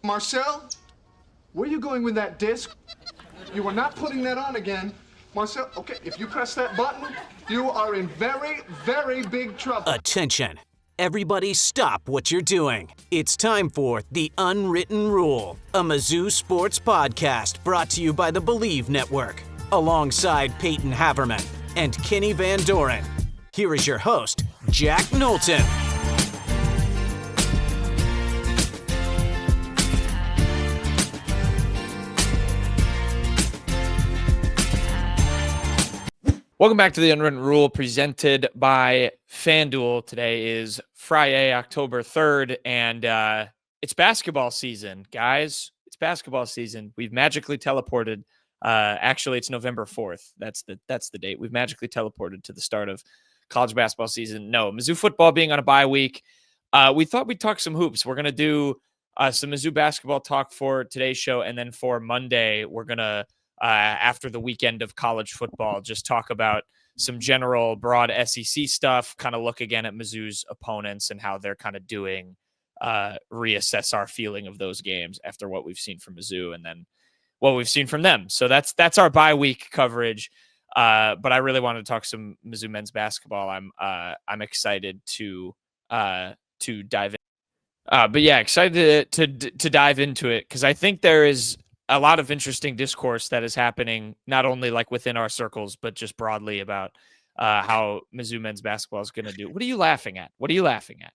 Marcel, where are you going with that disc? You are not putting that on again. Marcel, okay, if you press that button, you are in very, very big trouble. Attention. Everybody stop what you're doing. It's time for The Unwritten Rule, a Mizzou sports podcast brought to you by the Believe Network, alongside Payton Haverman and Kenny Van Doren. Here is your host, Jack Knowlton. Welcome back to The Unwritten Rule, presented by FanDuel. Today is Friday, October 3rd, and it's basketball season, guys. It's basketball season. We've magically teleported. Actually, it's November 4th. That's the date. We've magically teleported to the start of college basketball season. No, Mizzou football being on a bye week. We thought we'd talk some hoops. We're going to do some Mizzou basketball talk for today's show, and then for Monday, we're going to after the weekend of college football, just talk about some general broad SEC stuff, kind of look again at Mizzou's opponents and how they're kind of doing, reassess our feeling of those games after what we've seen from Mizzou and then what we've seen from them. So that's our bye week coverage. But I really wanted to talk some Mizzou men's basketball. I'm excited to dive in. But yeah, excited to dive into it because I think there is a lot of interesting discourse that is happening, not only like within our circles, but just broadly about how Mizzou men's basketball is going to do. What are you laughing at?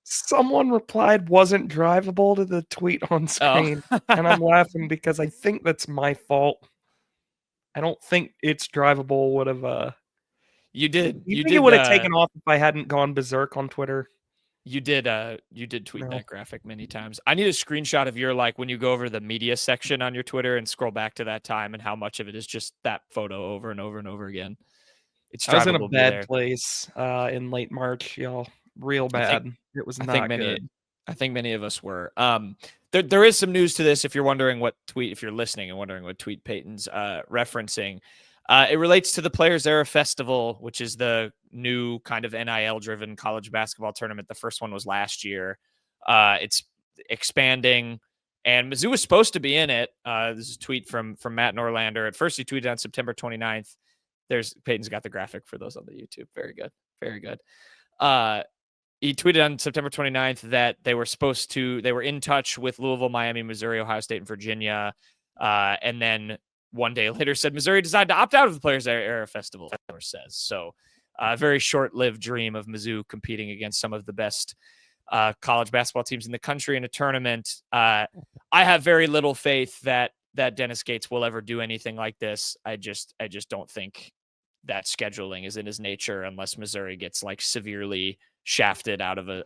Someone replied wasn't drivable to the tweet on screen. And I'm laughing because I think that's my fault. I don't think it's drivable would have. You did. You think it would have taken off if I hadn't gone berserk on Twitter? You did tweet that graphic many times. I need a screenshot of your, like, when you go over to the media section on your Twitter and scroll back to that time and how much of it is just that photo over and over and over again. I was in a bad place in late March, y'all. Real bad. It was not good. I think many of us were. There is some news to this if you're wondering if you're listening and wondering what tweet Payton's referencing. It relates to the Players Era Festival, which is the new kind of NIL-driven college basketball tournament. The first one was last year. It's expanding, and Mizzou was supposed to be in it. This is a tweet from Matt Norlander. At first, he tweeted on September 29th. Peyton's got the graphic for those on the YouTube. Very good. Very good. He tweeted on September 29th that they were in touch with Louisville, Miami, Missouri, Ohio State, and Virginia. And then one day later said Missouri decided to opt out of the Players Era Festival, says. So a very short-lived dream of Mizzou competing against some of the best college basketball teams in the country in a tournament. I have very little faith that Dennis Gates will ever do anything like this. I just don't think that scheduling is in his nature unless Missouri gets like severely shafted out of a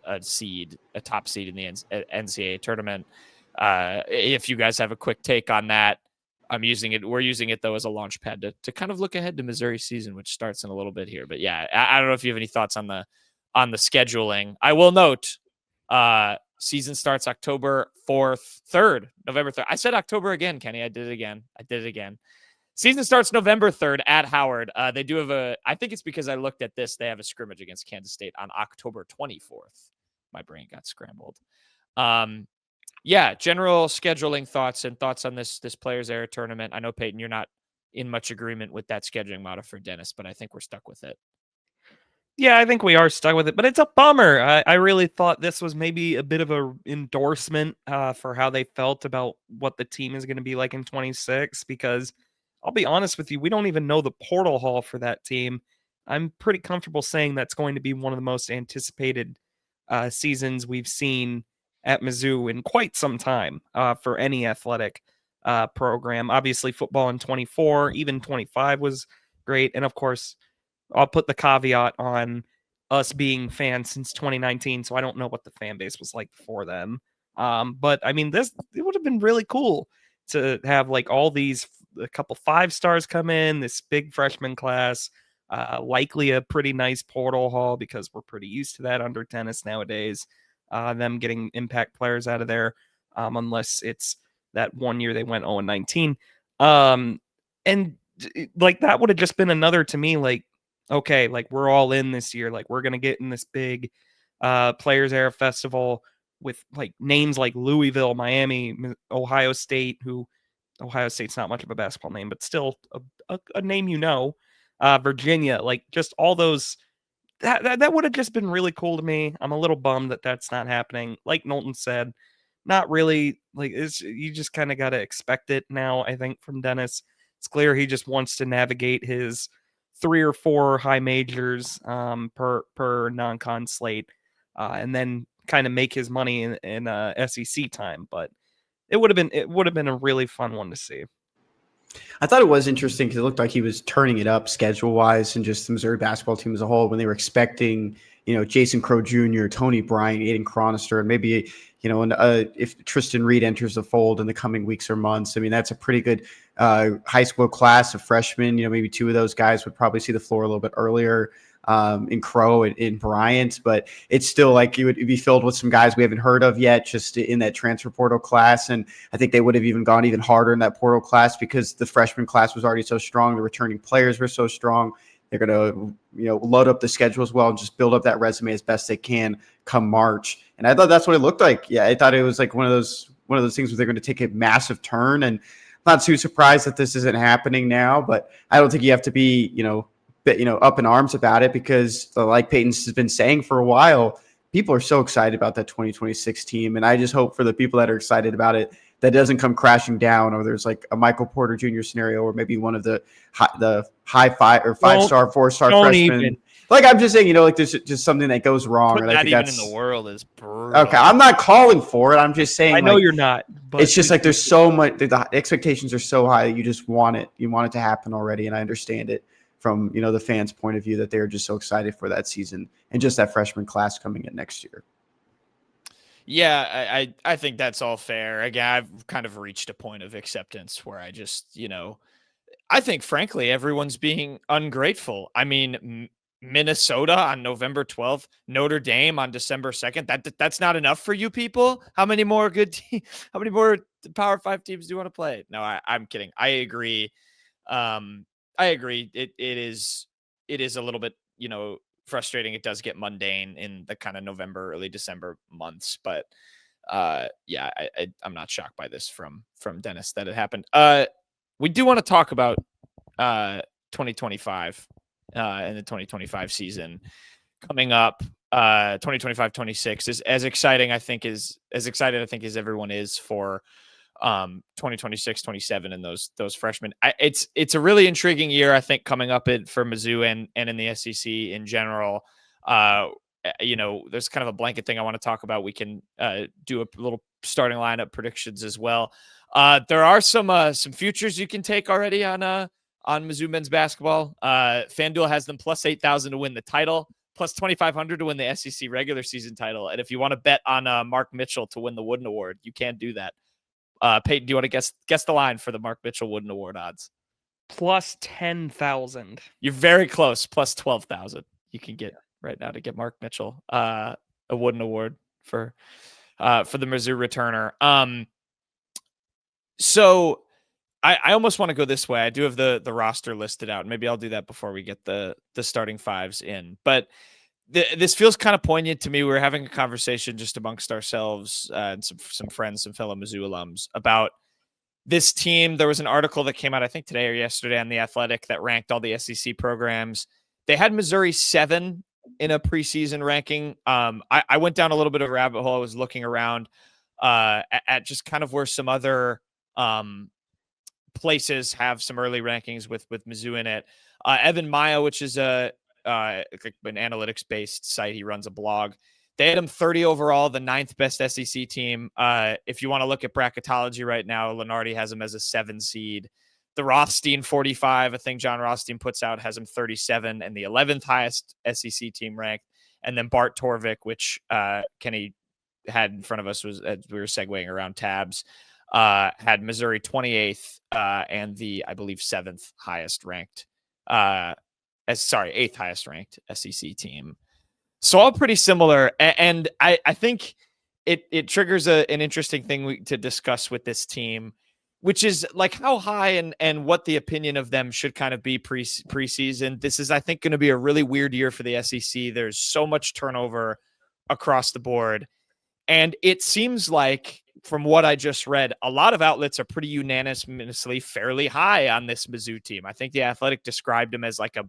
top seed in the NCAA tournament. If you guys have a quick take on that, we're using it though as a launch pad to kind of look ahead to Missouri season, which starts in a little bit here. But yeah, I don't know if you have any thoughts on the scheduling. I will note, season starts October 3rd. I said October again, Kenny. I did it again. Season starts November 3rd at Howard. They do have I think it's because I looked at this. They have a scrimmage against Kansas State on October 24th. My brain got scrambled. Yeah, general scheduling thoughts on this Players Era tournament. I know, Payton, you're not in much agreement with that scheduling model for Dennis, but I think we're stuck with it. Yeah, I think we are stuck with it, but it's a bummer. I really thought this was maybe a bit of a endorsement for how they felt about what the team is going to be like in 26, because I'll be honest with you, we don't even know the portal haul for that team. I'm pretty comfortable saying that's going to be one of the most anticipated seasons we've seen at Mizzou in quite some time for any athletic program. Obviously, football in 24, even 25 was great. And of course, I'll put the caveat on us being fans since 2019, so I don't know what the fan base was like before then. But I mean, it would have been really cool to have like a couple 5 stars come in, this big freshman class, likely a pretty nice portal haul because we're pretty used to that under tennis nowadays. Them getting impact players out of there, unless it's that one year they went 0-19. And like that would have just been another to me, like, okay, like we're all in this year. Like we're going to get in this big Players Era Festival. with like names like Louisville, Miami, Ohio State, who Ohio State's not much of a basketball name, but still a name, Virginia, like just all those. That would have just been really cool to me. I'm a little bummed that that's not happening. Like Knowlton said, not really. Like you just kind of got to expect it now. I think from Dennis, it's clear he just wants to navigate his 3 or 4 high majors per non-con slate, and then kind of make his money in SEC time. But it would have been a really fun one to see. I thought it was interesting because it looked like he was turning it up schedule-wise and just the Missouri basketball team as a whole when they were expecting, Jason Crow Jr., Tony Bryant, Aiden Chronister, and maybe, if Tristan Reed enters the fold in the coming weeks or months. I mean, that's a pretty good high school class of freshmen. Maybe 2 of those guys would probably see the floor a little bit earlier in Crow and in Bryant, but it's still like it would be filled with some guys we haven't heard of yet just in that transfer portal class. And I think they would have even gone even harder in that portal class because the freshman class was already so strong. The returning players were so strong. They're going to, load up the schedule as well and just build up that resume as best they can come March. And I thought that's what it looked like. Yeah, I thought it was like one of those things where they're going to take a massive turn. And I'm not too surprised that this isn't happening now, but I don't think you have to be, up in arms about it because like Payton's been saying for a while, people are so excited about that 2026 team. And I just hope for the people that are excited about it, that doesn't come crashing down, or there's like a Michael Porter Jr. scenario, or maybe one of the high 5 or 5-star, 4-star freshmen. Even. Like I'm just saying, there's just something that goes wrong. Put that even in the world is brutal. Okay, I'm not calling for it. I'm just saying. I know you're not. But it's just like there's so much. The expectations are so high that you just want it. You want it to happen already, and I understand it from the fans' point of view that they're just so excited for that season and just that freshman class coming in next year. Yeah, I think that's all fair. Again, I've kind of reached a point of acceptance where I just, I think, frankly, everyone's being ungrateful. I mean, Minnesota on November 12th, Notre Dame on December 2nd. That's not enough for you people? How many more how many more Power 5 teams do you want to play? No, I'm kidding. I agree. It is a little bit, frustrating. It does get mundane in the kind of November, early December months, but I'm not shocked by this from Dennis that it happened. We do want to talk about 2025 and the 2025 season coming up. 2025-26 is as exciting, I think, as everyone is for 2026-27 and those freshmen. It's a really intriguing year, I think, coming up for Mizzou and in the SEC in general. There's kind of a blanket thing I want to talk about. We can do a little starting lineup predictions as well. There are some futures you can take already on Mizzou men's basketball. FanDuel has them plus 8,000 to win the title, plus 2,500 to win the SEC regular season title. And if you want to bet on Mark Mitchell to win the Wooden Award, you can do that. Payton, do you want to guess the line for the Mark Mitchell Wooden Award odds? Plus 10,000. You're very close. Plus 12,000. You can get right now to get Mark Mitchell a Wooden Award for the Mizzou returner. So I almost want to go this way. I do have the roster listed out. Maybe I'll do that before we get the starting fives in. But this feels kind of poignant to me. We were having a conversation just amongst ourselves and some friends, some fellow Mizzou alums about this team. There was an article that came out, I think today or yesterday, on The Athletic that ranked all the SEC programs. They had Missouri 7 in a preseason ranking. I went down a little bit of a rabbit hole. I was looking around at just kind of where some other places have some early rankings with Mizzou in it. Evan Maya, which is an analytics based site. He runs a blog. They had him 30 overall, the 9th best SEC team. If you want to look at bracketology right now, Lenardi has him as a 7 seed. The Rothstein 45, a thing John Rothstein puts out, has him 37 and the 11th highest SEC team ranked. And then Bart Torvik, which Kenny had in front of us was as we were segueing around tabs, had Missouri 28th and the, I believe, 7th highest ranked. 8th highest ranked SEC team. So all pretty similar. And I think it triggers an interesting thing to discuss with this team, which is like how high and what the opinion of them should kind of be preseason. This is, I think, going to be a really weird year for the SEC. There's so much turnover across the board. And it seems like, from what I just read, a lot of outlets are pretty unanimously fairly high on this Mizzou team. I think The Athletic described them as like a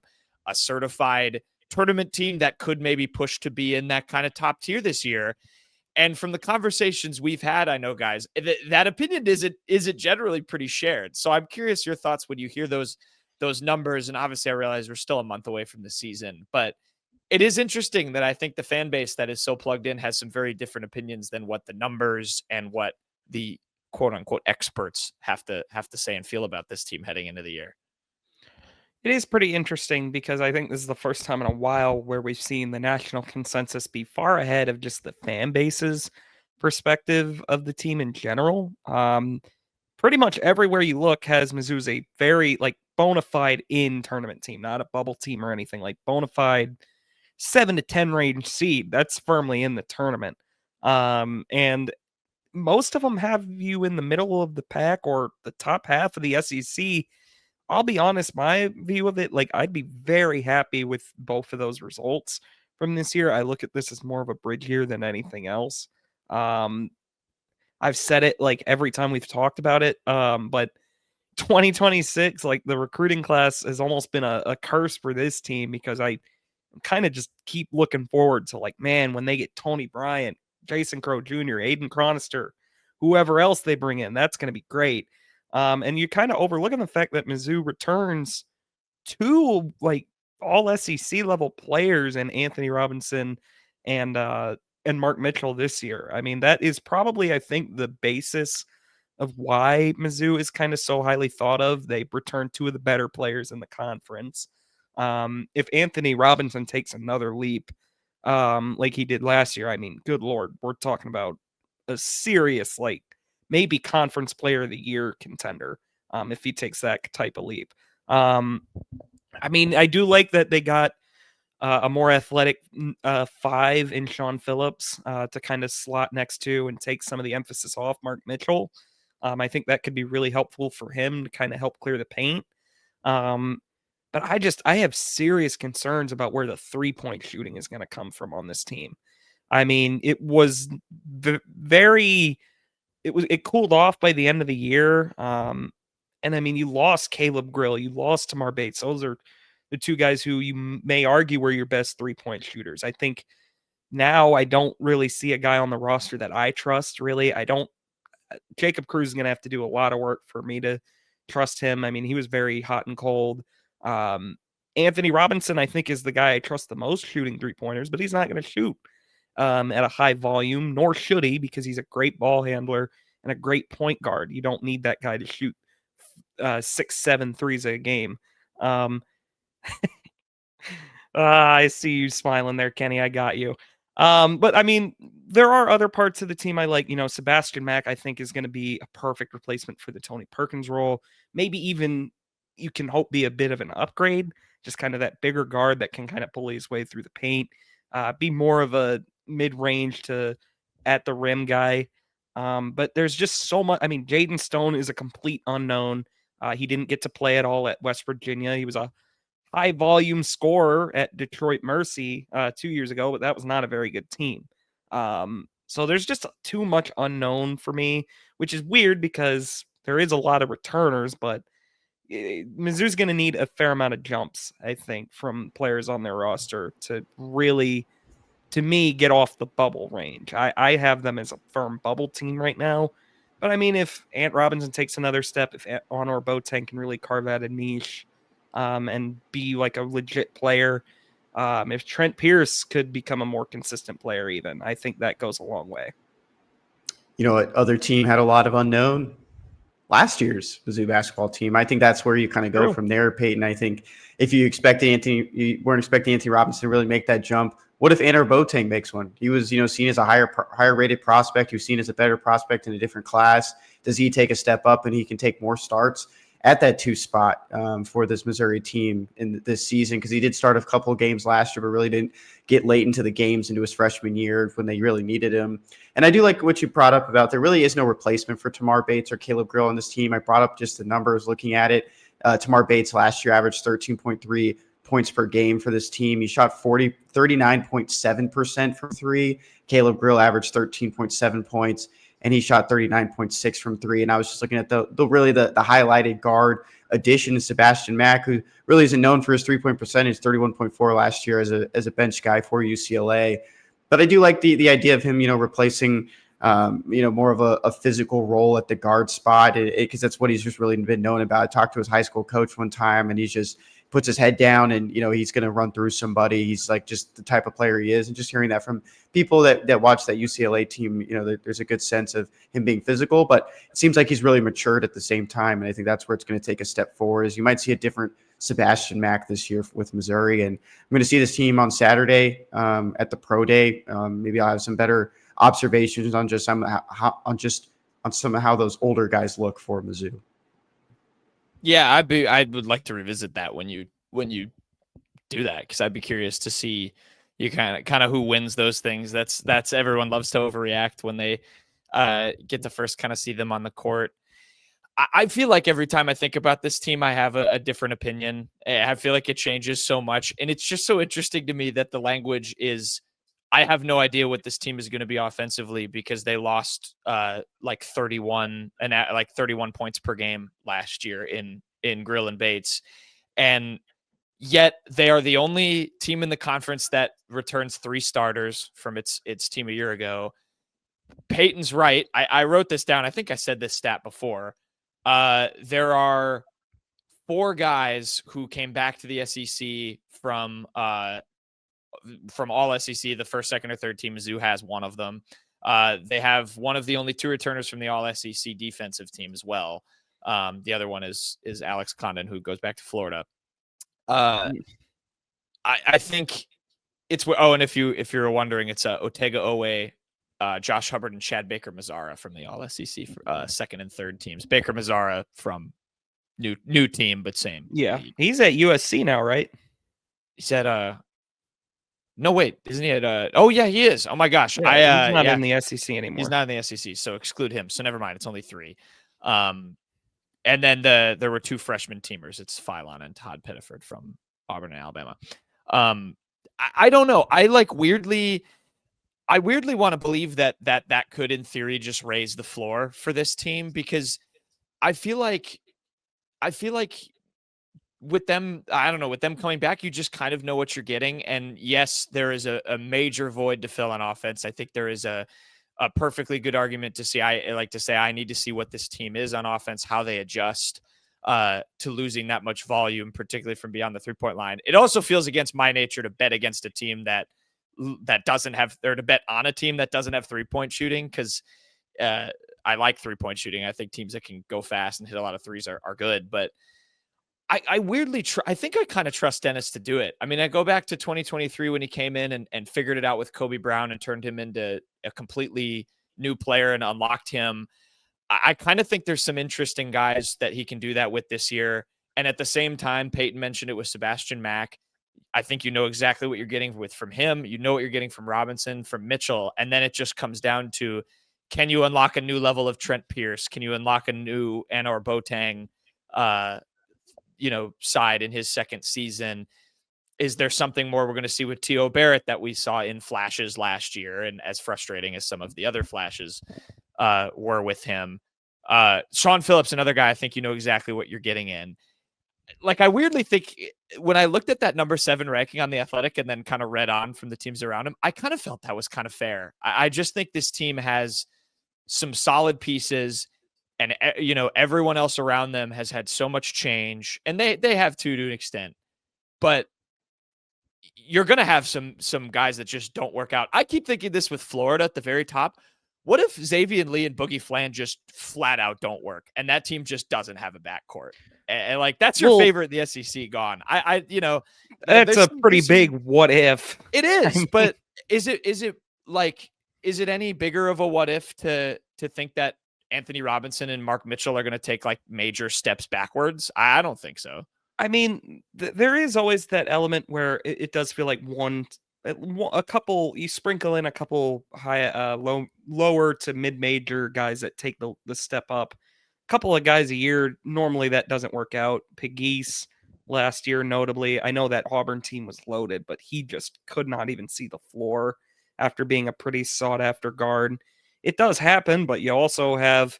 certified tournament team that could maybe push to be in that kind of top tier this year. And from the conversations we've had, I know, guys, that opinion isn't generally pretty shared. So I'm curious your thoughts when you hear those numbers. And obviously I realize we're still a month away from the season, but it is interesting that I think the fan base that is so plugged in has some very different opinions than what the numbers and what the quote unquote experts have to say and feel about this team heading into the year. It is pretty interesting because I think this is the first time in a while where we've seen the national consensus be far ahead of just the fan base's perspective of the team in general. Pretty much everywhere you look has Mizzou's a very bona fide in tournament team, not a bubble team or anything, like bona fide 7 to 10 range seed. That's firmly in the tournament. And most of them have you in the middle of the pack or the top half of the SEC. I'll be honest, my view of it, I'd be very happy with both of those results from this year. I look at this as more of a bridge year than anything else. I've said it every time we've talked about it. But 2026, the recruiting class has almost been a curse for this team because I kind of just keep looking forward to man, when they get Tony Bryant, Jason Crow Jr., Aiden Chronister, whoever else they bring in, that's going to be great. And you're kind of overlooking the fact that Mizzou returns two all SEC level players and Anthony Robinson and Mark Mitchell this year. I mean, that is probably, I think, the basis of why Mizzou is kind of so highly thought of. They returned two of the better players in the conference. If Anthony Robinson takes another leap, like he did last year, I mean, good Lord, we're talking about a serious, maybe conference player of the year contender, if he takes that type of leap. I mean, I do like that they got a more athletic 5 in Sean Phillips to kind of slot next to and take some of the emphasis off Mark Mitchell. I think that could be really helpful for him to kind of help clear the paint. But I have serious concerns about where the 3-point shooting is going to come from on this team. I mean, it cooled off by the end of the year. And I mean, you lost Caleb Grill, you lost Tamar Bates. Those are the two guys who you may argue were your best 3-point shooters. I think now I don't really see a guy on the roster that I trust, really. Jacob Cruz is going to have to do a lot of work for me to trust him. I mean, he was very hot and cold. Anthony Robinson, I think, is the guy I trust the most shooting 3-pointers, but he's not going to shoot at a high volume, nor should he, because he's a great ball handler and a great point guard. You don't need that guy to shoot 6-7 threes a game. I see you smiling there, Kenny. I got you. But I mean, there are other parts of the team I like. Sebastian Mack, I think, is going to be a perfect replacement for the Tony Perkins role. Maybe even you can hope be a bit of an upgrade, just kind of that bigger guard that can kind of pull his way through the paint, be more of a mid-range to at the rim guy. But there's just so much. I mean, Jaden Stone is a complete unknown. He didn't get to play at all at West Virginia. He was a high volume scorer at Detroit Mercy 2 years ago, but that was not a very good team. So there's just too much unknown for me, which is weird because there is a lot of returners, but Mizzou's going to need a fair amount of jumps, I think, from players on their roster to really, to me, get off the bubble range. I have them as a firm bubble team right now. But I mean, if Ant Robinson takes another step, if Honor Boateng can really carve out a niche and be like a legit player, if Trent Pierce could become a more consistent player even, I think that goes a long way. You know what other team had a lot of unknown? Last year's Mizzou basketball team. I think that's where you kind of go from there, Payton. I think if you weren't expecting Anthony Robinson to really make that jump. What if Honor Boateng makes one? He was, seen as a higher rated prospect. He was seen as a better prospect in a different class. Does he take a step up and he can take more starts at that 2 spot for this Missouri team in this season? Because he did start a couple of games last year, but really didn't get late into the games into his freshman year when they really needed him. And I do like what you brought up about there really is no replacement for Tamar Bates or Caleb Grill on this team. I brought up just the numbers looking at it. Tamar Bates last year averaged 13.3 points per game for this team. He shot 39.7% from three. Caleb Grill averaged 13.7 points, and he shot 39.6 from three. And I was just looking at the highlighted guard addition to Sebastian Mack, who really isn't known for his 3-point percentage, 31.4 last year as a bench guy for UCLA. But I do like the idea of him, replacing more of a physical role at the guard spot, because that's what he's just really been known about. I talked to his high school coach one time, and he's just puts his head down and, he's going to run through somebody. He's like just the type of player he is. And just hearing that from people that watch that UCLA team, there's a good sense of him being physical, but it seems like he's really matured at the same time. And I think that's where it's going to take a step forward, is you might see a different Sebastian Mack this year with Missouri. And I'm going to see this team on Saturday at the pro day. Maybe I'll have some better observations on some of how those older guys look for Mizzou. Yeah, I would like to revisit that when you do that, because I'd be curious to see you kind of who wins those things. That's everyone loves to overreact when they get to first kind of see them on the court. I feel like every time I think about this team, I have a different opinion. I feel like it changes so much, and it's just so interesting to me that the language is, I have no idea what this team is going to be offensively, because they lost like 31 points per game last year in Grill and Bates. And yet they are the only team in the conference that returns 3 starters from its team a year ago. Payton's right. I wrote this down. I think I said this stat before. There are 4 guys who came back to the SEC from all SEC, the first, second, or third team. Mizzou has one of them. They have one of the only 2 returners from the all SEC defensive team as well. The other one is Alex Condon, who goes back to Florida. I think it's, and if you're wondering, it's Otega Owe, Josh Hubbard, and Chad Baker Mazzara from the all SEC second and third teams. Baker Mazzara from new team, but same. Yeah, he's at USC now, right? He's at no, wait, isn't he at oh yeah, he is. Oh my gosh. Yeah, he's not in the SEC anymore. He's not in the SEC, so exclude him. So never mind, it's only 3. And then there were 2 freshman teamers. It's Philon and Todd Pettiford from Auburn and Alabama. I don't know. I weirdly want to believe that could, in theory, just raise the floor for this team, because I feel like with them, I don't know, with them coming back, you just kind of know what you're getting. And yes, there is a major void to fill on offense. I think there is a perfectly good argument to see. I like to say I need to see what this team is on offense, how they adjust to losing that much volume, particularly from beyond the 3-point line. It also feels against my nature to bet against a team that doesn't have, or to bet on a team that doesn't have 3-point shooting, because I like 3-point shooting. I think teams that can go fast and hit a lot of threes are good, but I weirdly I think I kind of trust Dennis to do it. I mean, I go back to 2023 when he came in and figured it out with Kobe Brown and turned him into a completely new player and unlocked him. I kind of think there's some interesting guys that he can do that with this year. And at the same time, Payton mentioned it with Sebastian Mack. I think you know exactly what you're getting from him. You know what you're getting from Robinson, from Mitchell. And then it just comes down to, can you unlock a new level of Trent Pierce? Can you unlock a new Anor Boateng, side in his second season? Is there something more we're going to see with T.O. Barrett that we saw in flashes last year, and as frustrating as some of the other flashes were with him? Sean Phillips, another guy, I think you know exactly what you're getting in. I weirdly think when I looked at that number 7 ranking on The Athletic and then kind of read on from the teams around him, I kind of felt that was kind of fair. I just think this team has some solid pieces, and everyone else around them has had so much change, and they have to an extent, but you're going to have some guys that just don't work out. I keep thinking this with Florida at the very top. What if Xavier Lee and Boogie Flan just flat out don't work, and that team just doesn't have a backcourt? And that's your favorite in the SEC gone. That's a pretty big what if. It is, but is it any bigger of a what if to think that Anthony Robinson and Mark Mitchell are going to take major steps backwards? I don't think so. I mean, there is always that element where it does feel like a couple, you sprinkle in a couple high, lower to mid-major guys that take the step up. A couple of guys a year, normally that doesn't work out. Pegues, last year, notably. I know that Auburn team was loaded, but he just could not even see the floor after being a pretty sought-after guard. It does happen, but you also have,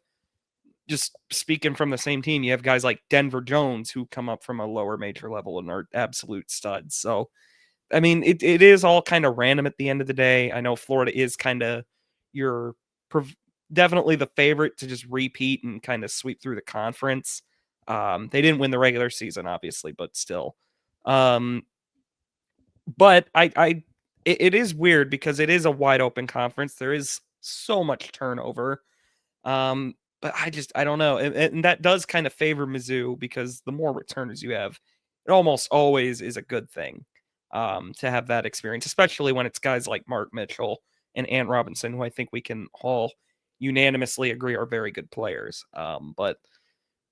just speaking from the same team, you have guys like Denver Jones who come up from a lower major level and are absolute studs. So, I mean, it is all kind of random at the end of the day. I know Florida is kind of your definitely the favorite to just repeat and kind of sweep through the conference. They didn't win the regular season, obviously, but still. But it is weird because it is a wide open conference. There is so much turnover. But I don't know. And that does kind of favor Mizzou because the more returners you have, it almost always is a good thing to have that experience, especially when it's guys like Mark Mitchell and Ant Robinson, who I think we can all unanimously agree are very good players. But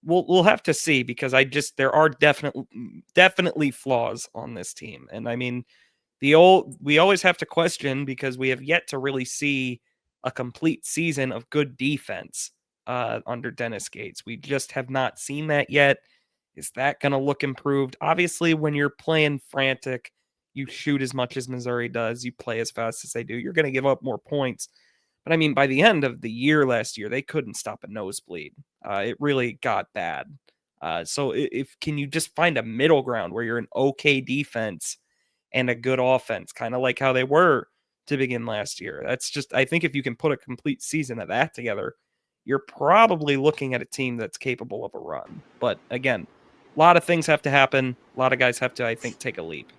we'll have to see because there are definitely flaws on this team. And I mean, we always have to question because we have yet to really see a complete season of good defense under Dennis Gates. We just have not seen that yet. Is that going to look improved? Obviously, when you're playing frantic, you shoot as much as Missouri does, you play as fast as they do, you're going to give up more points. But I mean, by the end of the year last year, they couldn't stop a nosebleed. It really got bad. So can you just find a middle ground where you're an okay defense and a good offense, kind of like how they were to begin last year? I think if you can put a complete season of that together, you're probably looking at a team that's capable of a run. But again, a lot of things have to happen. A lot of guys have to, I think, take a leap.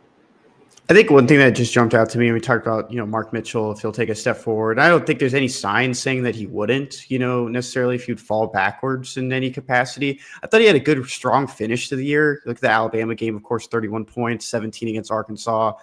I think one thing that just jumped out to me, and we talked about, Mark Mitchell, if he'll take a step forward. I don't think there's any signs saying that he wouldn't, necessarily if you'd fall backwards in any capacity. I thought he had a good, strong finish to the year. Look at the Alabama game, of course, 31 points, 17 against Arkansas.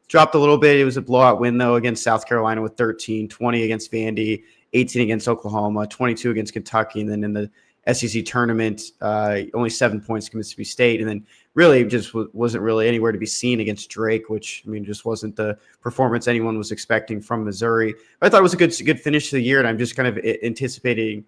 Dropped a little bit. It was a blowout win, though, against South Carolina with 13, 20 against Vandy, 18 against Oklahoma, 22 against Kentucky, and then in the SEC tournament, only 7 points against Mississippi State, and then really just wasn't really anywhere to be seen against Drake, which, I mean, just wasn't the performance anyone was expecting from Missouri. But I thought it was a good finish to the year, and I'm just kind of anticipating,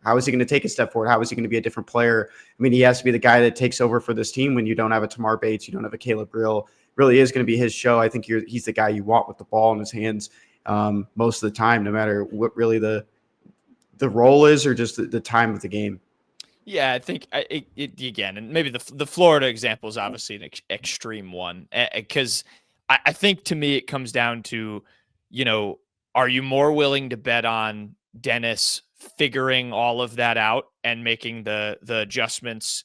how is he going to take a step forward? How is he going to be a different player? I mean, he has to be the guy that takes over for this team when you don't have a Tamar Bates, you don't have a Caleb Brill. Really is going to be his show. I think he's the guy you want with the ball in his hands most of the time, no matter what really the role is or just the time of the game. Yeah, I think again, and maybe the Florida example is obviously an extreme one because I think to me it comes down to, are you more willing to bet on Dennis figuring all of that out and making the adjustments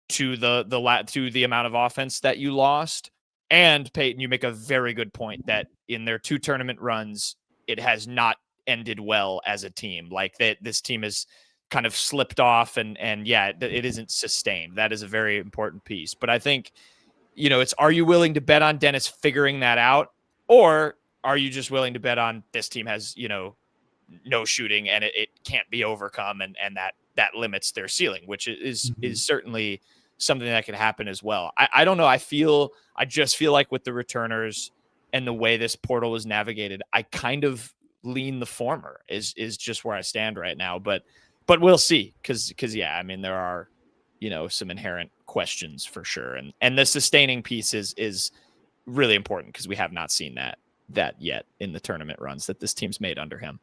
to the amount of offense that you lost? And Payton, you make a very good point that in their 2 tournament runs, it has not ended well as a team. Like this team has kind of slipped off and it isn't sustained. That is a very important piece. But I think, are you willing to bet on Dennis figuring that out, or are you just willing to bet on this team has, no shooting and it can't be overcome and that limits their ceiling, which is certainly something that could happen as well. I don't know. I just feel like with the returners and the way this portal is navigated, I kind of lean the former is just where I stand right now, but we'll see. Cause yeah, I mean, there are, some inherent questions for sure. And the sustaining piece is really important because we have not seen that yet in the tournament runs that this team's made under him.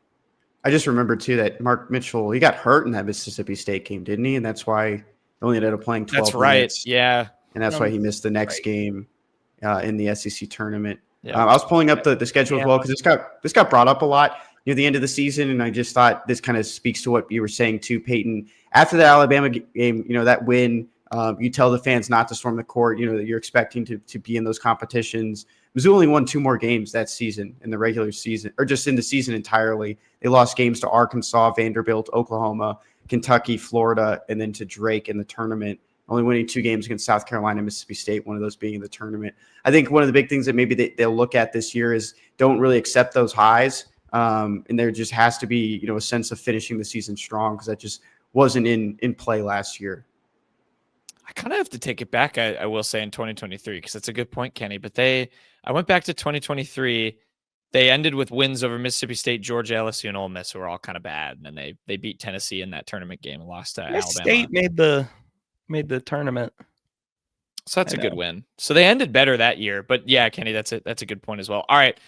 I just remember too that Mark Mitchell, he got hurt in that Mississippi State game, didn't he? And that's why he only ended up playing 12 That's right. minutes. Yeah. And that's why he missed the next game in the SEC tournament. Yeah. I was pulling up the schedule as well because this got brought up a lot near the end of the season, and I just thought this kind of speaks to what you were saying too, Payton. After the Alabama game, that win, you tell the fans not to storm the court. That you're expecting to be in those competitions. Mizzou only won 2 more games that season in the regular season, or just in the season entirely. They lost games to Arkansas, Vanderbilt, Oklahoma, Kentucky, Florida, and then to Drake in the tournament. Only winning 2 games against South Carolina and Mississippi State, one of those being in the tournament. I think one of the big things that maybe they'll look at this year is don't really accept those highs. And there just has to be, a sense of finishing the season strong because that just wasn't in play last year. I kind of have to take it back, I will say, in 2023, because that's a good point, Kenny. But I went back to 2023. They ended with wins over Mississippi State, Georgia, LSU, and Ole Miss, who were all kind of bad. And then they beat Tennessee in that tournament game and lost to Alabama. State made the tournament. So that's a good win. So they ended better that year. But yeah, Kenny, that's a good point as well. All right.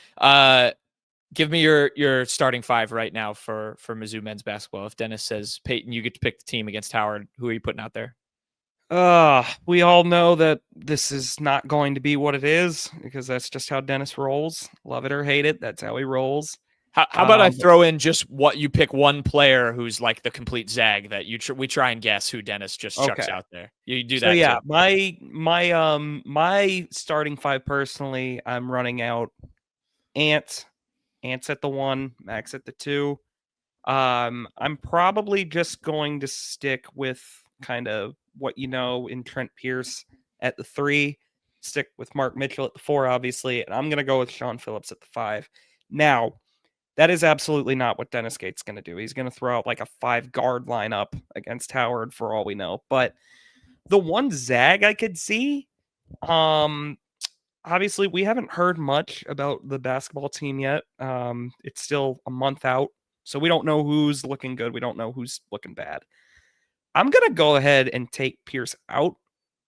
Give me your starting 5 right now for Mizzou men's basketball. If Dennis says, Payton, you get to pick the team against Howard, who are you putting out there? We all know that this is not going to be what it is because that's just how Dennis rolls. Love it or hate it, that's how he rolls. How about I throw in just what you pick one player who's like the complete zag that we try and guess who Dennis just chucks out there. You do that. So yeah, too. My starting 5 personally, I'm running out Ants at the 1, Max at the 2. I'm probably just going to stick with kind of what you know in Trent Pierce at the 3, stick with Mark Mitchell at the 4, obviously, and I'm going to go with Sean Phillips at the 5. Now, that is absolutely not what Dennis Gate's going to do. He's going to throw out like a 5-guard lineup against Howard for all we know. But the one zag I could see, obviously, we haven't heard much about the basketball team yet. It's still a month out, so we don't know who's looking good. We don't know who's looking bad. I'm going to go ahead and take Pierce out.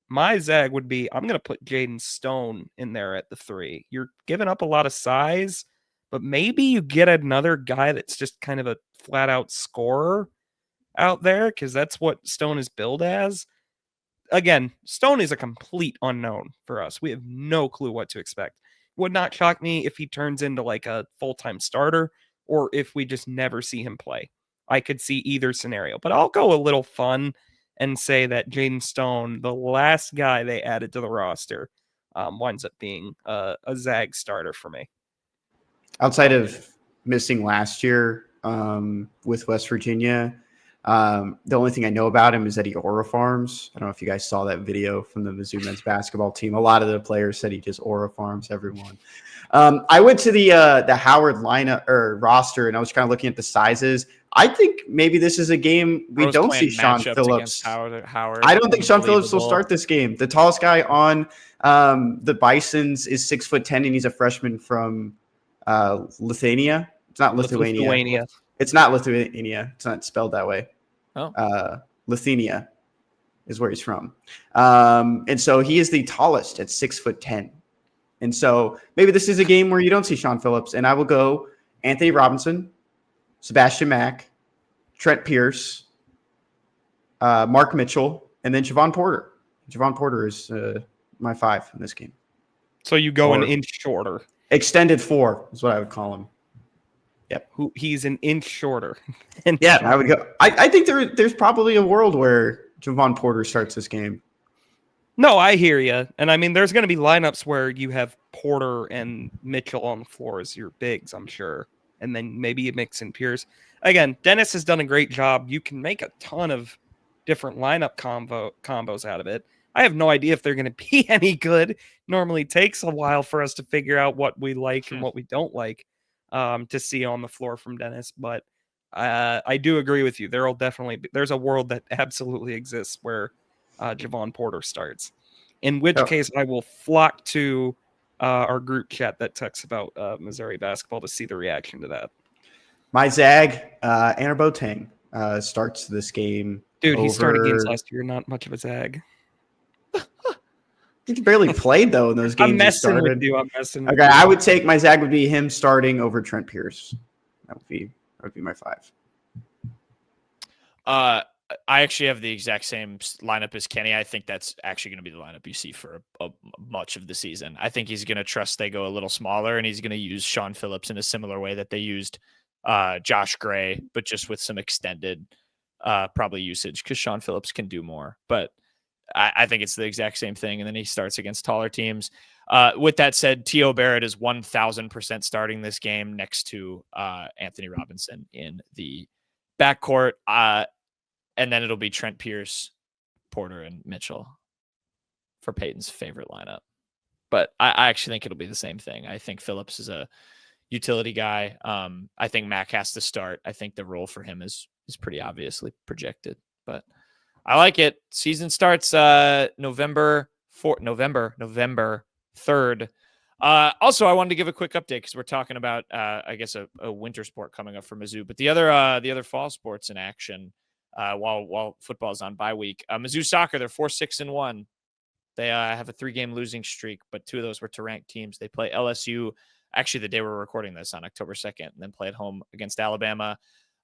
My zag would be I'm going to put Jaden Stone in there at the 3. You're giving up a lot of size, but maybe you get another guy that's just kind of a flat-out scorer out there because that's what Stone is billed as. Again, Stone is a complete unknown for us. We have no clue what to expect. Would not shock me if he turns into like a full-time starter or if we just never see him play. I could see either scenario, but I'll go a little fun and say that Jaden Stone, the last guy they added to the roster, winds up being a zag starter for me. Outside of missing last year with West Virginia, the only thing I know about him is that he aura farms. I don't know if you guys saw that video from the Mizzou men's basketball team. A lot of the players said he just aura farms everyone. I went to the Howard lineup or roster, and I was kind of looking at the sizes. I think maybe this is a game we don't see Sean Phillips. Howard. I don't think Sean Phillips will start this game. The tallest guy on the Bisons is 6'10", and he's a freshman from Lithuania. It's not Lithuania. It's not Lithuania. It's not spelled that way. Oh. Lithuania is where he's from. And so he is the tallest at 6'10". And so maybe this is a game where you don't see Sean Phillips. And I will go Anthony Robinson, Sebastian Mack, Trent Pierce, Mark Mitchell, and then Javon Porter. Javon Porter is my 5 in this game. So you go an inch shorter. Extended 4 is what I would call him. Yep. He's an inch shorter. Yeah, I would go. I think there's probably a world where Javon Porter starts this game. No, I hear you. And I mean, there's going to be lineups where you have Porter and Mitchell on the floor as your bigs, I'm sure. And then maybe you mix in Pierce. Again, Dennis has done a great job. You can make a ton of different lineup combos out of it. I have no idea if they're going to be any good. Normally takes a while for us to figure out what we like and what we don't like to see on the floor from Dennis. But I do agree with you. There's a world that absolutely exists where Javon Porter starts. In which case, I will flock to our group chat that talks about Missouri basketball to see the reaction to that. My zag, Anna Boateng, starts this game. Dude, he started games last year. Not much of a zag. He barely played though in those games. I'm messing with you. Okay, I would take my zag would be him starting over Trent Pierce. That would be my 5. I actually have the exact same lineup as Kenny. I think that's actually going to be the lineup you see for much of the season. I think he's going to trust they go a little smaller, and he's going to use Sean Phillips in a similar way that they used Josh Gray, but just with some extended probably usage because Sean Phillips can do more. But I think it's the exact same thing, and then he starts against taller teams. With that said, T.O. Barrett is 1,000% starting this game next to Anthony Robinson in the backcourt. And then it'll be Trent Pierce, Porter, and Mitchell for Payton's favorite lineup. But I actually think it'll be the same thing. I think Phillips is a utility guy. I think Mack has to start. I think the role for him is pretty obviously projected. But I like it. Season starts November 3rd. Also, I wanted to give a quick update because we're talking about, I guess, a winter sport coming up for Mizzou. But the other fall sports in action while football is on bye week. Mizzou soccer, they're 4-6-1. They have a 3-game losing streak, but 2 of those were to ranked teams. They play LSU, actually the day we're recording this on October 2nd, and then play at home against Alabama.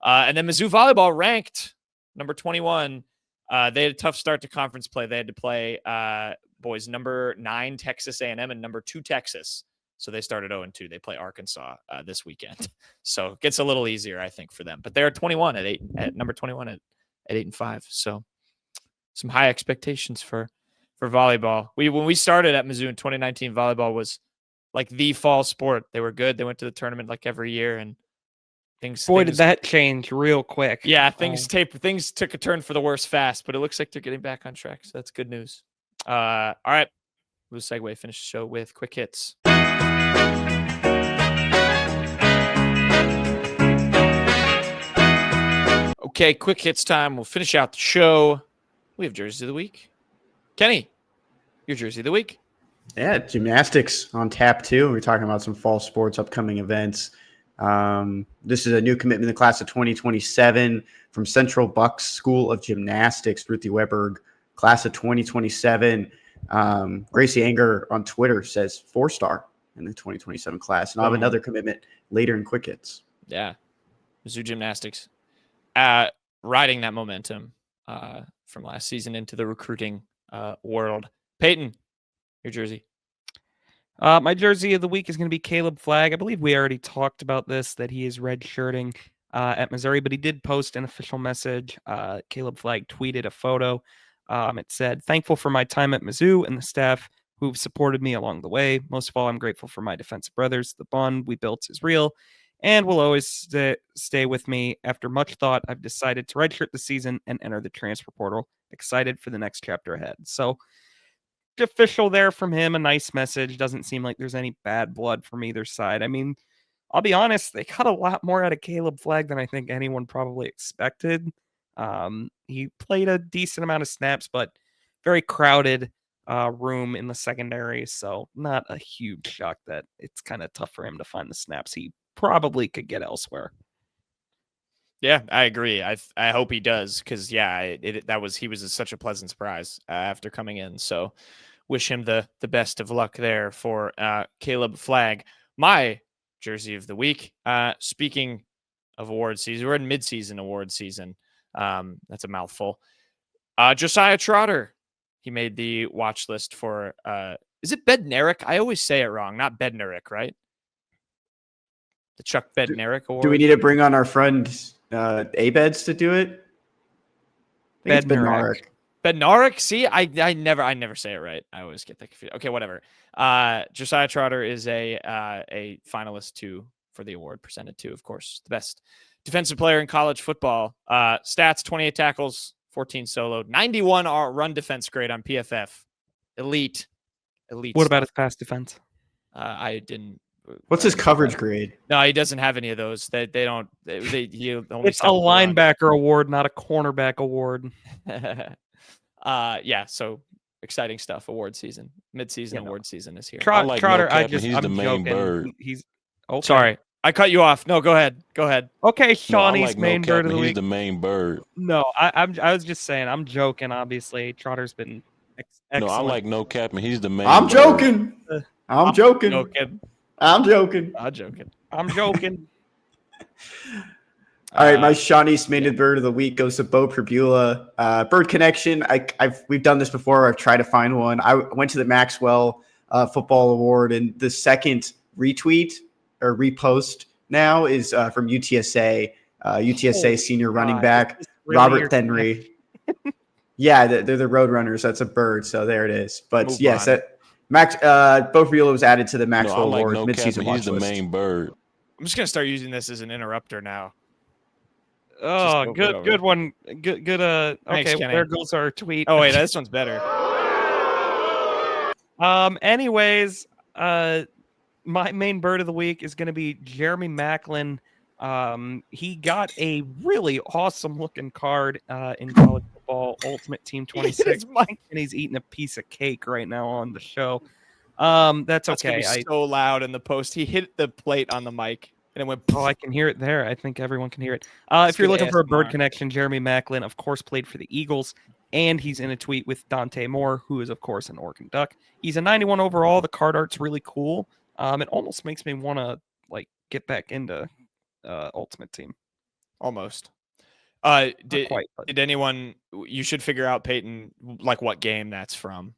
And then Mizzou volleyball ranked number 21. They had a tough start to conference play. They had to play boys number 9 Texas A&M and number 2 Texas. So they started 0-2. They play Arkansas this weekend. So it gets a little easier, I think, for them. But they're 21 at number 21 at 8-5. So some high expectations for volleyball. When we started at Mizzou in 2019, volleyball was like the fall sport. They were good. They went to the tournament like every year, and things did that change real quick. Yeah, things took a turn for the worse fast, but it looks like they're getting back on track. So that's good news. All right. We'll segue, finish the show with quick hits. Okay, quick hits time. We'll finish out the show. We have Jersey of the Week. Kenny, your Jersey of the Week. Yeah, gymnastics on tap too. We're talking about some fall sports, upcoming events. This is a new commitment in the class of 2027 from Central Bucks School of Gymnastics, Ruthie Weberg, class of 2027. Gracie Anger on Twitter says 4-star in the 2027 class. And I'll have another commitment later in quick hits. Yeah. Mizzou Gymnastics riding that momentum from last season into the recruiting world. Payton, your jersey. My jersey of the week is going to be Caleb Flagg. I believe we already talked about this, that he is redshirting at Missouri, but he did post an official message. Caleb Flagg tweeted a photo. It said, "Thankful for my time at Mizzou and the staff who've supported me along the way. Most of all, I'm grateful for my defensive brothers. The bond we built is real and will always stay with me. After much thought, I've decided to redshirt the season and enter the transfer portal. Excited for the next chapter ahead." So official there from him, a nice message. Doesn't seem like there's any bad blood from either side. I mean, I'll be honest, they got a lot more out of Caleb Flagg than I think anyone probably expected. He played a decent amount of snaps, but very crowded room in the secondary, so not a huge shock that it's kind of tough for him to find the snaps he probably could get elsewhere. Yeah, I agree. I hope he does, because he was such a pleasant surprise after coming in. So wish him the best of luck there for Caleb Flagg. My jersey of the week. Speaking of award season, we're in mid-season award season. That's a mouthful. Josiah Trotter. He made the watch list for is it Bednarik? I always say it wrong. Not Bednarik, right? The Chuck Bednarik Award. Do we need to bring on our friend Abeds to do it? Bednarik. Bednarik? See, I never say it right. I always get that confused. Okay, whatever. Josiah Trotter is a finalist for the award, presented to, of course, the best defensive player in college football. Stats: 28 tackles, 14 solo, 91 run defense grade on PFF. Elite. What about his pass defense? I didn't. What's his coverage grade? No, he doesn't have any of those. He only it's a linebacker award, not a cornerback award. So exciting stuff. Award season, mid-season award season is here. Trotter, he's I'm the main joking. bird. He's okay. Sorry, I cut you off. No, go ahead. Okay, Shawnee's main bird of the week. He's the main bird. No, I was just saying, I'm joking. Obviously, Trotter's been excellent. No, I like no capping. He's the main. I'm bird. joking. I'm joking. I'm joking. All right, my Shawnee's main bird of the week goes to Bo Perbula. Bird Connection. We've done this before. I've tried to find one. I went to the Maxwell Football Award, and the second retweet or repost now is from UTSA. UTSA senior running back really Robert Henry. Yeah, they're the Roadrunners. That's a bird, so there it is. But yes, Bo Perbula was added to the Maxwell Award midseason watch list. He's the main bird. I'm just gonna start using this as an interrupter now. Oh, good one. Good. Thanks, okay, Kenny. there goes our tweet. Oh wait, this one's better. Anyways, my main bird of the week is going to be Jeremy Macklin. He got a really awesome looking card in college football, Ultimate Team 26, and he's eating a piece of cake right now on the show. That's okay. Gonna be so loud in the post. He hit the plate on the mic and it went. Oh, I can hear it there. I think everyone can hear it. If you're looking for a bird connection, Jeremy Macklin, of course, played for the Eagles. And he's in a tweet with Dante Moore, who is, of course, an Oregon Duck. He's a 91 overall. The card art's really cool. It almost makes me want to get back into Ultimate Team. Almost. Not quite, but Did anyone? You should figure out, Peyton, what game that's from.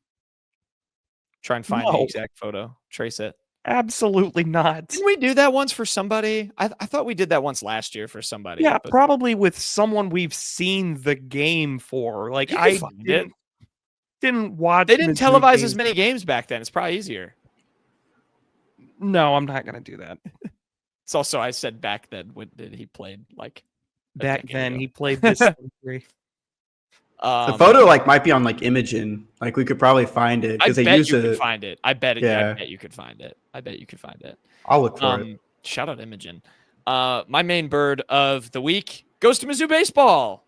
Try and find the exact photo. Trace it. Absolutely not. Didn't we do that once for somebody? I thought we did that once last year for somebody. Yeah, but probably with someone we've seen the game for. Like, you can I find it. didn't watch. They didn't Mizzou televise games. as many games back then. It's probably easier. No, I'm not going to do that. It's also, I said back then, when did he played like a Back decade then, ago. he played this century. The photo might be on Imagen. We could probably find it I because they bet use you it. could find it. I bet Yeah. you could find it. I bet you could find it. I'll look for it. Shout out Imogen. My main bird of the week goes to Mizzou baseball.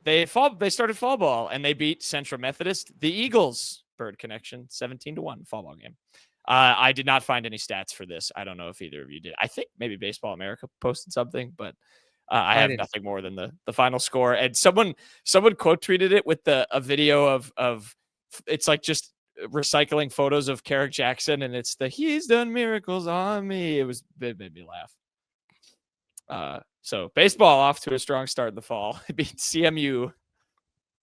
They started fall ball and they beat Central Methodist, the Eagles. Bird connection, 17-1 fall ball game. I did not find any stats for this. I don't know if either of you did. I think maybe Baseball America posted something, but I have nothing more than the final score. And someone quote tweeted it with a video of it's like just recycling photos of Carrick Jackson, and it's he's done miracles on me. It made me laugh. So baseball off to a strong start in the fall. It beat CMU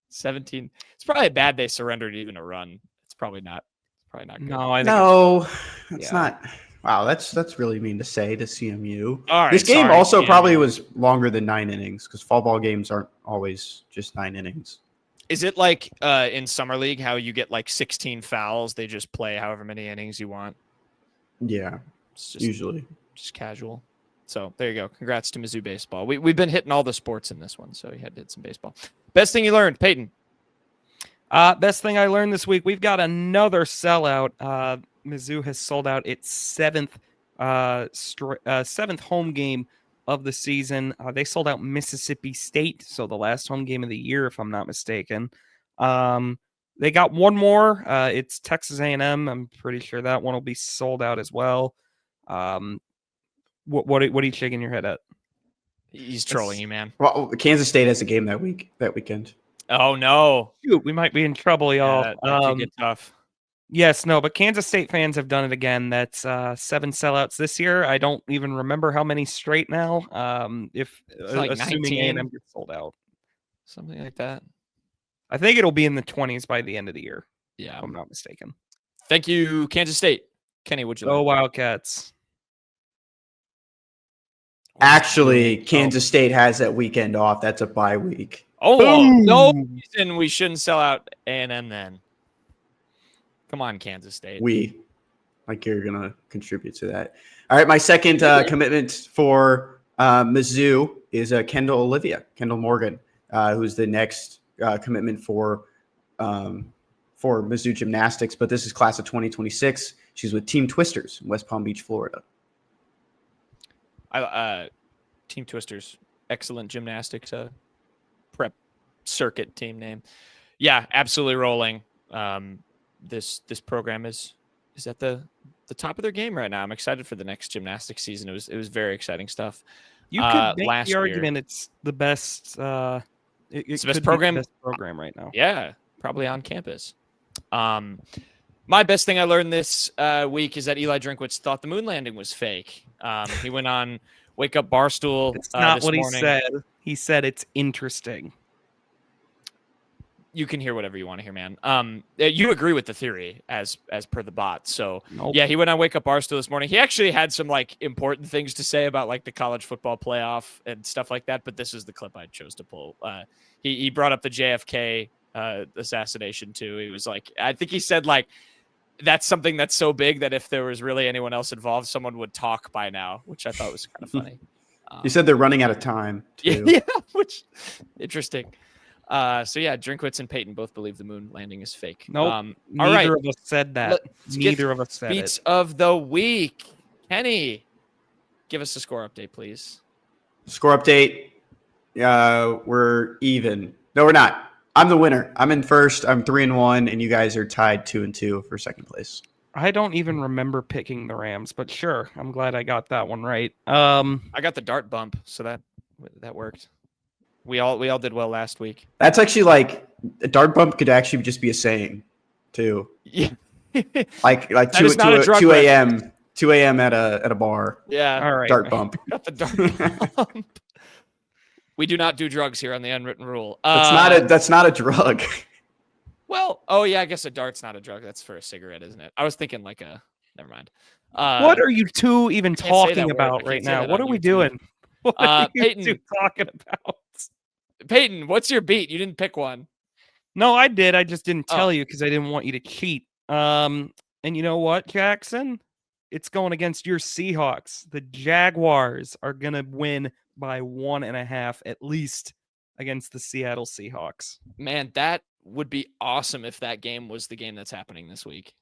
17. It's probably bad they surrendered even a run. It's probably not good. No, It's not. Wow, that's really mean to say to CMU. All right, this game sorry, also CMU. probably was longer than 9 innings because fall ball games aren't always just 9 innings. Is it like in Summer League how you get 16 fouls? They just play however many innings you want. Yeah, It's just, usually. just casual. So there you go. Congrats to Mizzou baseball. We've been hitting all the sports in this one, so you had to hit some baseball. Best thing you learned, Peyton? Best thing I learned this week, we've got another sellout. Mizzou has sold out its seventh home game of the season. They sold out Mississippi State, so the last home game of the year, if I'm not mistaken. They got one more. It's Texas A&M. I'm pretty sure that one will be sold out as well. What are you shaking your head at? He's trolling you, man. Well, Kansas State has a game that weekend. Oh no, Shoot, we might be in trouble, y'all. Yeah, that could get tough. Yes, no, but Kansas State fans have done it again. That's 7 sellouts this year. I don't even remember how many straight now. Assuming A&M gets sold out, something like that. I think it'll be in the 20s by the end of the year. Yeah, if I'm not mistaken. Thank you, Kansas State. Kenny, would you? Go Wildcats. Actually, Kansas State has that weekend off. That's a bye week. Oh, well, no reason we shouldn't sell out A&M then. Come on, Kansas State. You're going to contribute to that. All right, my second commitment for Mizzou is Kendall Morgan, who's the next commitment for Mizzou gymnastics. But this is class of 2026. She's with Team Twisters in West Palm Beach, Florida. Team Twisters, excellent gymnastics prep circuit team name. Yeah, absolutely rolling. This program is at the top of their game right now. I'm excited for the next gymnastics season. It was very exciting stuff. You could make the argument it's the best. It's the best program. The best program right now. Yeah, probably on campus. My best thing I learned this week is that Eli Drinkwitz thought the moon landing was fake. He went on Wake Up Barstool. It's not this what morning. he said. He said it's interesting. You can hear whatever you want to hear, man. You agree with the theory as per the bot. So Nope. Yeah, he went on Wake Up Barstool this morning. He actually had some important things to say about the college football playoff and stuff like that. But this is the clip I chose to pull. He brought up the JFK assassination too. He was I think he said that's something that's so big that if there was really anyone else involved, someone would talk by now, which I thought was kind of funny. You said they're running out of time too. Yeah, which interesting. So yeah, Drinkwitz and Payton both believe the moon landing is fake. Nope. All right. Neither of us said that. Neither of us said Beats it. of the week. Kenny, give us a score update, please. Score update. We're even. No, we're not. I'm the winner. I'm in first. I'm 3-1, and you guys are tied 2-2 for second place. I don't even remember picking the Rams, but sure. I'm glad I got that one right. I got the dart bump, so that worked. We all did well last week. That's actually a dart bump could actually just be a saying, too. Yeah. Like That 2 is not a drug 2 a.m. 2 a.m. at a bar. Yeah. All right. Dart bump. Got the dart bump. We do not do drugs here on the unwritten rule. That's not a drug. Well, oh yeah, I guess a dart's not a drug. That's for a cigarette, isn't it? I was thinking like a. Never mind. What are you two even can't say that talking word. I about can't right say now? that What on are we YouTube. doing? What are you Payton. two talking about? Peyton, what's your beat? You didn't pick one. No, I did. I just didn't Oh. tell you because I didn't want you to cheat. And you know what, Jackson? It's going against your Seahawks. The Jaguars are going to win by 1.5 at least against the Seattle Seahawks. Man, that would be awesome if that game was the game that's happening this week.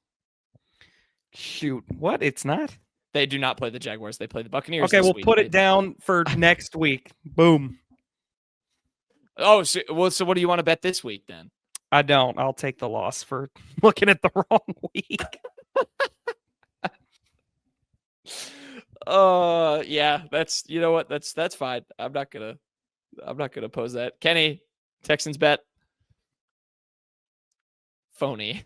Shoot. What? It's not? They do not play the Jaguars. They play the Buccaneers. Okay, this we'll week. put it down for next week. Boom. Oh, so what do you want to bet this week then? I don't. I'll take the loss for looking at the wrong week. Yeah, that's you know what? That's fine. I'm not gonna oppose that. Kenny, Texans bet. Phony.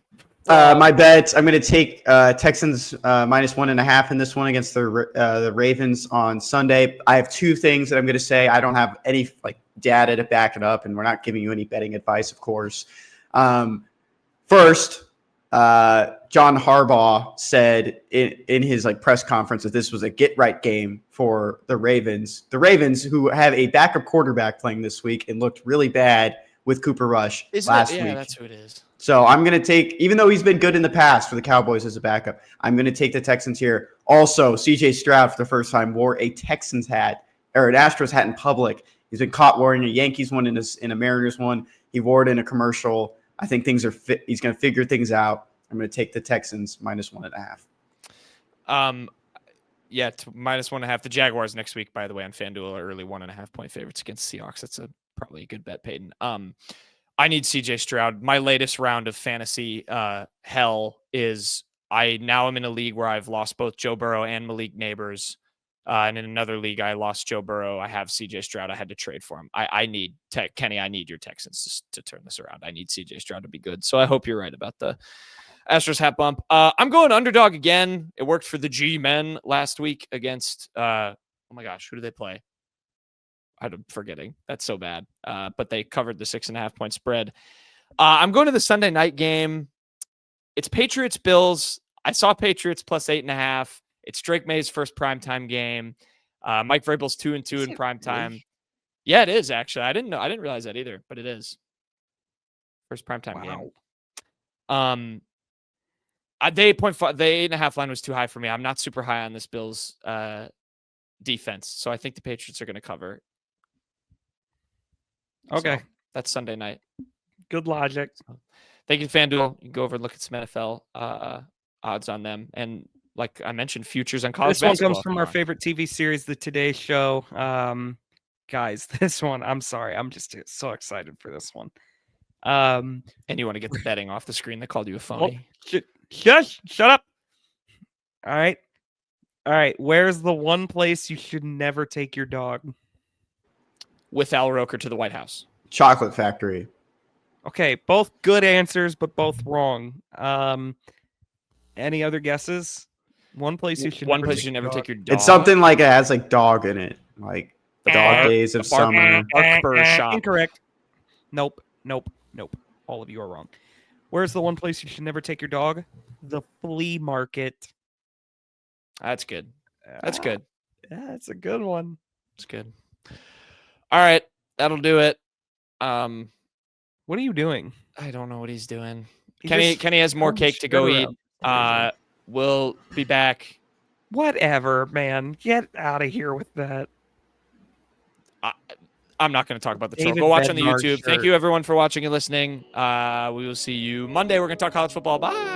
My bet, I'm going to take Texans minus 1.5 in this one against the Ravens on Sunday. I have two things that I'm going to say. I don't have any data to back it up, and we're not giving you any betting advice, of course. First, John Harbaugh said in his press conference that this was a get-right game for the Ravens. The Ravens, who have a backup quarterback playing this week and looked really bad with Cooper Rush last week. Yeah, that's who it is. So I'm going to take, even though he's been good in the past for the Cowboys as a backup, I'm going to take the Texans here. Also, C.J. Stroud for the first time wore a Texans hat or an Astros hat in public. He's been caught wearing a Yankees one in a Mariners one. He wore it in a commercial. I think things are fit. He's going to figure things out. I'm going to take the Texans minus 1.5. Yeah, minus 1.5. The Jaguars next week, by the way, on FanDuel are early 1.5 point favorites against Seahawks. That's probably a good bet, Peyton. I need CJ Stroud. My latest round of fantasy hell is I now am in a league where I've lost both Joe Burrow and Malik Neighbors. And in another league, I lost Joe Burrow. I have CJ Stroud. I had to trade for him. I need Kenny. I need your Texans to turn this around. I need CJ Stroud to be good. So I hope you're right about the Astros hat bump. I'm going underdog again. It worked for the G-men last week against, oh my gosh, who do they play? I'm forgetting. That's so bad. But they covered the 6.5 point spread. I'm going to the Sunday night game. It's Patriots Bills. I saw Patriots plus 8.5. It's Drake May's first primetime game. Mike Vrabel's 2-2 in primetime. Really? Yeah, it is actually. I didn't realize that either, but it is. First primetime game. The 8.5 line was too high for me. I'm not super high on this Bills defense, so I think the Patriots are going to cover. Okay. So that's Sunday night. Good logic. Thank you, FanDuel. You can go over and look at some NFL odds on them. And like I mentioned, futures on college basketball. This one comes from our favorite TV series, The Today Show. Guys, this one, I'm sorry. I'm just so excited for this one. And you want to get the betting off the screen. They called you a phony. Shut up. All right. Where's the one place you should never take your dog? With Al Roker to the White House. Chocolate Factory. Okay, both good answers, but both wrong. Any other guesses? One place you should never take your dog. It's something like it has dog in it, like the dog days of summer. Shop. Incorrect. Nope. All of you are wrong. Where's the one place you should never take your dog? The flea market. That's good. That's good. That's a good one. It's good. All right, that'll do it. What are you doing? I don't know what he's doing. Kenny has more cake to go eat. We'll be back. Whatever, man. Get out of here with that. I'm not going to talk about the troll. Go watch on the YouTube. Thank you, everyone, for watching and listening. We will see you Monday. We're going to talk college football. Bye.